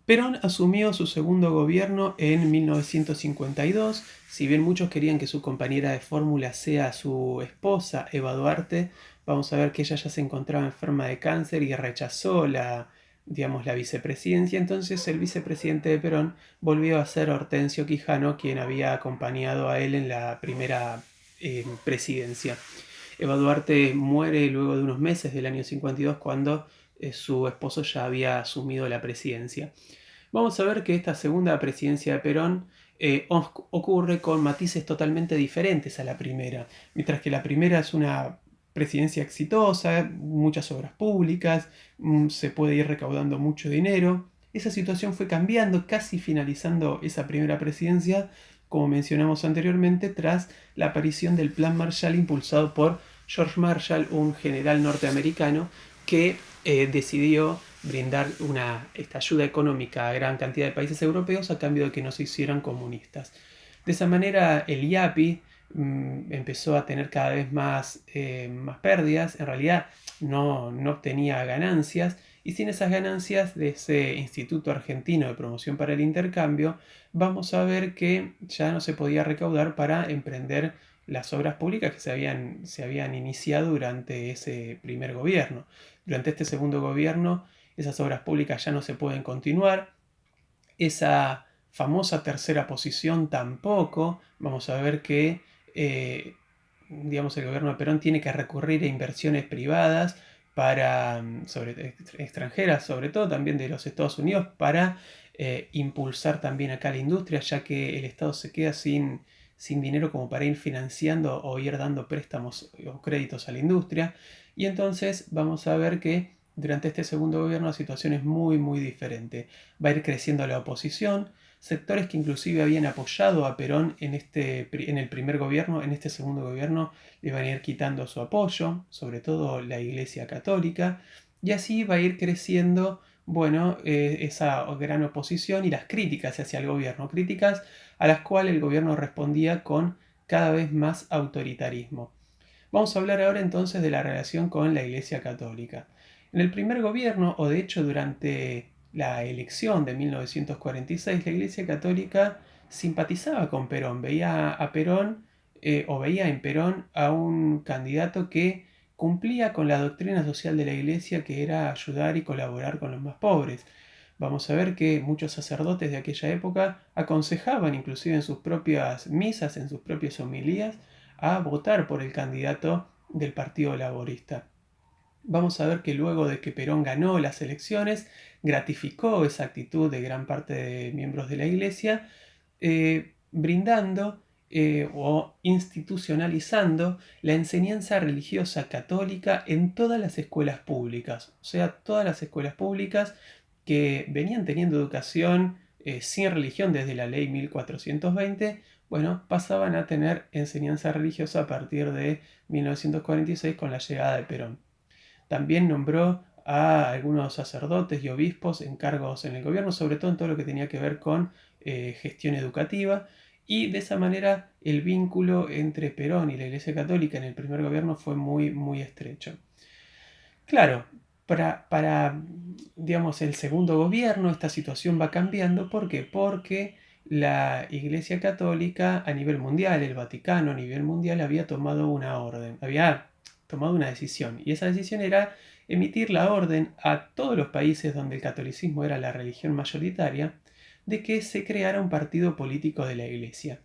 Perón asumió su segundo gobierno en 1952. Si bien muchos querían que su compañera de fórmula sea su esposa, Eva Duarte, vamos a ver que ella ya se encontraba enferma de cáncer y rechazó digamos, la vicepresidencia. Entonces el vicepresidente de Perón volvió a ser Hortensio Quijano, quien había acompañado a él en la primera presidencia. Eva Duarte muere luego de unos meses del año 52 cuando su esposo ya había asumido la presidencia. Vamos a ver que esta segunda presidencia de Perón ocurre con matices totalmente diferentes a la primera. Mientras que la primera es una presidencia exitosa, muchas obras públicas, se puede ir recaudando mucho dinero. Esa situación fue cambiando, casi finalizando esa primera presidencia, como mencionamos anteriormente, tras la aparición del Plan Marshall impulsado por George Marshall, un general norteamericano que decidió brindar esta ayuda económica a gran cantidad de países europeos a cambio de que no se hicieran comunistas. De esa manera el IAPI empezó a tener cada vez más pérdidas, en realidad no obtenía ganancias, y sin esas ganancias de ese Instituto Argentino de Promoción para el Intercambio, vamos a ver que ya no se podía recaudar para emprender las obras públicas que se habían iniciado durante ese primer gobierno. Durante este segundo gobierno, esas obras públicas ya no se pueden continuar. Esa famosa tercera posición tampoco. Vamos a ver que, digamos, el gobierno de Perón tiene que recurrir a inversiones privadas extranjeras, sobre todo también de los Estados Unidos, para impulsar también acá la industria, ya que el Estado se queda sin dinero como para ir financiando o ir dando préstamos o créditos a la industria. Y entonces vamos a ver que durante este segundo gobierno la situación es muy muy diferente. Va a ir creciendo la oposición, sectores que inclusive habían apoyado a Perón en el primer gobierno, en este segundo gobierno le van a ir quitando su apoyo, sobre todo la Iglesia Católica, y así va a ir creciendo, bueno, esa gran oposición y las críticas hacia el gobierno, críticas a las cuales el gobierno respondía con cada vez más autoritarismo. Vamos a hablar ahora entonces de la relación con la Iglesia Católica. En el primer gobierno, o de hecho durante la elección de 1946, la Iglesia Católica simpatizaba con Perón, veía a Perón o veía en Perón a un candidato que cumplía con la doctrina social de la Iglesia, que era ayudar y colaborar con los más pobres. Vamos a ver que muchos sacerdotes de aquella época aconsejaban, inclusive en sus propias misas, en sus propias homilías, a votar por el candidato del Partido Laborista. Vamos a ver que luego de que Perón ganó las elecciones, gratificó esa actitud de gran parte de miembros de la Iglesia, brindando o institucionalizando la enseñanza religiosa católica en todas las escuelas públicas. O sea, todas las escuelas públicas que venían teniendo educación sin religión desde la ley 1420, bueno, pasaban a tener enseñanza religiosa a partir de 1946 con la llegada de Perón. También nombró a algunos sacerdotes y obispos en cargos en el gobierno, sobre todo en todo lo que tenía que ver con gestión educativa, y de esa manera el vínculo entre Perón y la Iglesia Católica en el primer gobierno fue muy, muy estrecho. Claro, digamos, el segundo gobierno esta situación va cambiando. ¿Por qué? Porque la Iglesia Católica a nivel mundial, el Vaticano a nivel mundial había tomado una orden, había tomado una decisión. Y esa decisión era emitir la orden a todos los países donde el catolicismo era la religión mayoritaria de que se creara un partido político de la Iglesia.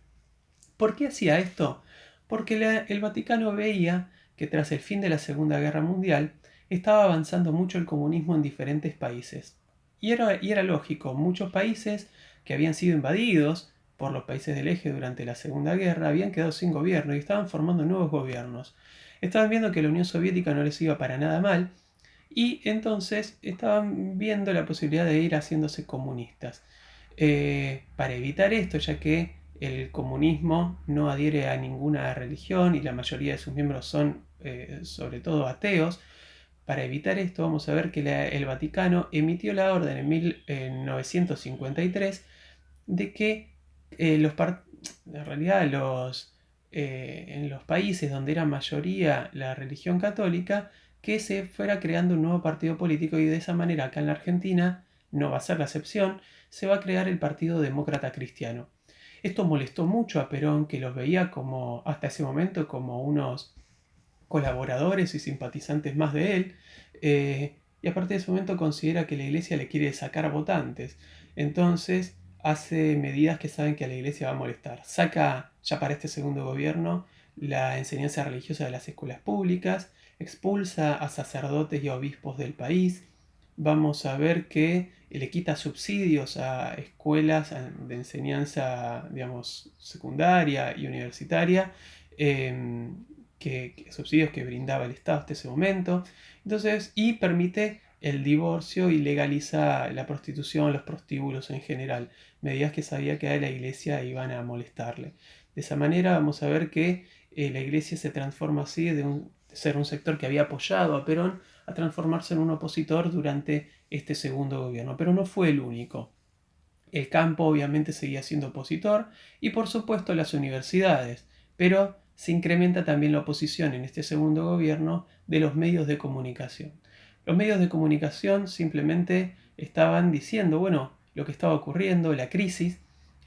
¿Por qué hacía esto? Porque el Vaticano veía que tras el fin de la Segunda Guerra Mundial estaba avanzando mucho el comunismo en diferentes países. Y era lógico, muchos países que habían sido invadidos por los países del eje durante la Segunda Guerra habían quedado sin gobierno y estaban formando nuevos gobiernos. Estaban viendo que la Unión Soviética no les iba para nada mal y entonces estaban viendo la posibilidad de ir haciéndose comunistas. Para evitar esto, ya que el comunismo no adhiere a ninguna religión y la mayoría de sus miembros son sobre todo ateos, para evitar esto vamos a ver que el Vaticano emitió la orden en 1953 de que en realidad en los países donde era mayoría la religión católica, que se fuera creando un nuevo partido político, y de esa manera acá en la Argentina no va a ser la excepción, se va a crear el Partido Demócrata Cristiano. Esto molestó mucho a Perón, que los veía como, hasta ese momento, como unos colaboradores y simpatizantes más de él, y a partir de ese momento considera que la iglesia le quiere sacar votantes. Entonces hace medidas que saben que a la iglesia va a molestar. Saca, ya para este segundo gobierno, la enseñanza religiosa de las escuelas públicas, expulsa a sacerdotes y a obispos del país. Vamos a ver que le quita subsidios a escuelas de enseñanza, digamos, secundaria y universitaria, subsidios que brindaba el Estado hasta ese momento. Entonces, y permite el divorcio y legaliza la prostitución, los prostíbulos en general, medidas que sabía que a la iglesia iban a molestarle. De esa manera vamos a ver que la iglesia se transforma así de ser un sector que había apoyado a Perón a transformarse en un opositor durante este segundo gobierno, pero no fue el único. El campo obviamente seguía siendo opositor y por supuesto las universidades, pero se incrementa también la oposición en este segundo gobierno de los medios de comunicación. Los medios de comunicación simplemente estaban diciendo, bueno, lo que estaba ocurriendo, la crisis,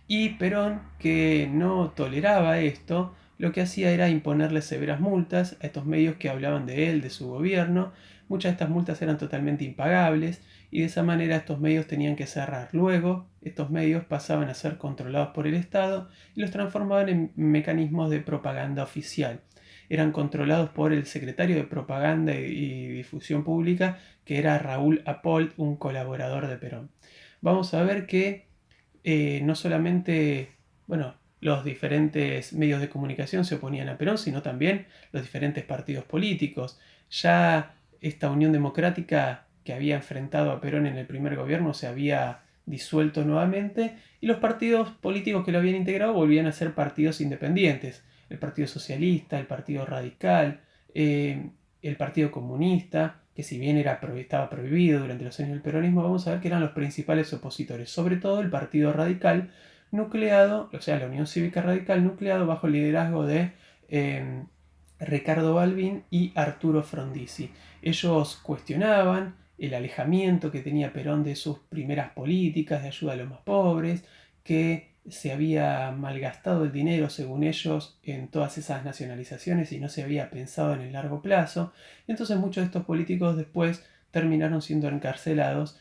y Perón, que no toleraba esto, lo que hacía era imponerle severas multas a estos medios que hablaban de él, de su gobierno. Muchas de estas multas eran totalmente impagables y de esa manera estos medios tenían que cerrar. Luego, estos medios pasaban a ser controlados por el Estado y los transformaban en mecanismos de propaganda oficial. Eran controlados por el secretario de Propaganda y Difusión Pública, que era Raúl Apolt, un colaborador de Perón. Vamos a ver que no solamente, bueno, los diferentes medios de comunicación se oponían a Perón, sino también los diferentes partidos políticos. Ya esta Unión Democrática que había enfrentado a Perón en el primer gobierno se había disuelto nuevamente y los partidos políticos que lo habían integrado volvían a ser partidos independientes. El Partido Socialista, el Partido Radical, el Partido Comunista, que si bien estaba prohibido durante los años del peronismo, vamos a ver que eran los principales opositores, sobre todo el Partido Radical, nucleado, o sea, la Unión Cívica Radical, nucleado bajo el liderazgo de Ricardo Balbín y Arturo Frondizi. Ellos cuestionaban el alejamiento que tenía Perón de sus primeras políticas de ayuda a los más pobres, que se había malgastado el dinero, según ellos, en todas esas nacionalizaciones y no se había pensado en el largo plazo. Entonces muchos de estos políticos después terminaron siendo encarcelados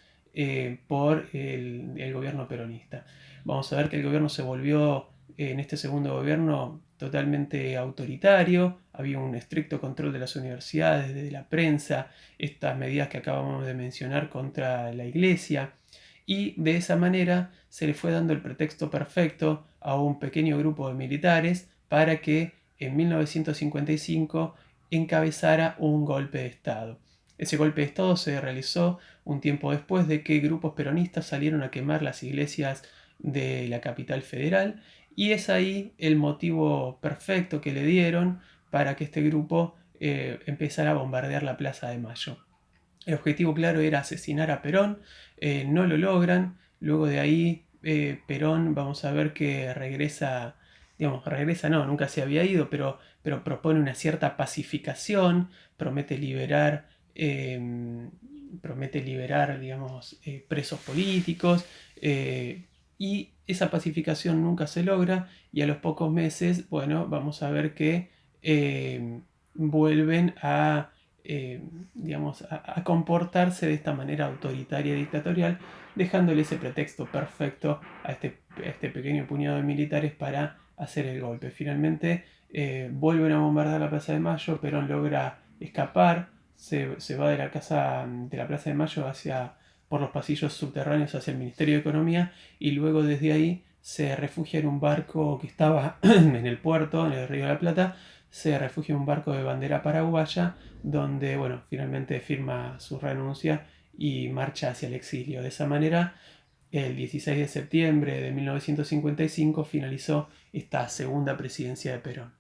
por el gobierno peronista. Vamos a ver que el gobierno se volvió, en este segundo gobierno, totalmente autoritario, había un estricto control de las universidades, de la prensa, estas medidas que acabamos de mencionar contra la iglesia, y de esa manera se le fue dando el pretexto perfecto a un pequeño grupo de militares para que en 1955 encabezara un golpe de Estado. Ese golpe de Estado se realizó un tiempo después de que grupos peronistas salieron a quemar las iglesias de la capital federal y es ahí el motivo perfecto que le dieron para que este grupo empezara a bombardear la Plaza de Mayo. El objetivo claro era asesinar a Perón, no lo logran, luego de ahí Perón vamos a ver que regresa, digamos, regresa no, nunca se había ido, pero propone una cierta pacificación, promete liberar, digamos, presos políticos, y esa pacificación nunca se logra y a los pocos meses, bueno, vamos a ver que vuelven a digamos, a comportarse de esta manera autoritaria y dictatorial, dejándole ese pretexto perfecto a este pequeño puñado de militares para hacer el golpe. Finalmente vuelven a bombardear la Plaza de Mayo, Perón logra escapar, se va de la casa de la Plaza de Mayo por los pasillos subterráneos hacia el Ministerio de Economía y luego desde ahí se refugia en un barco que estaba en el puerto, en el Río de la Plata, se refugia en un barco de bandera paraguaya donde, bueno, finalmente firma su renuncia y marcha hacia el exilio. De esa manera, el 16 de septiembre de 1955 finalizó esta segunda presidencia de Perón.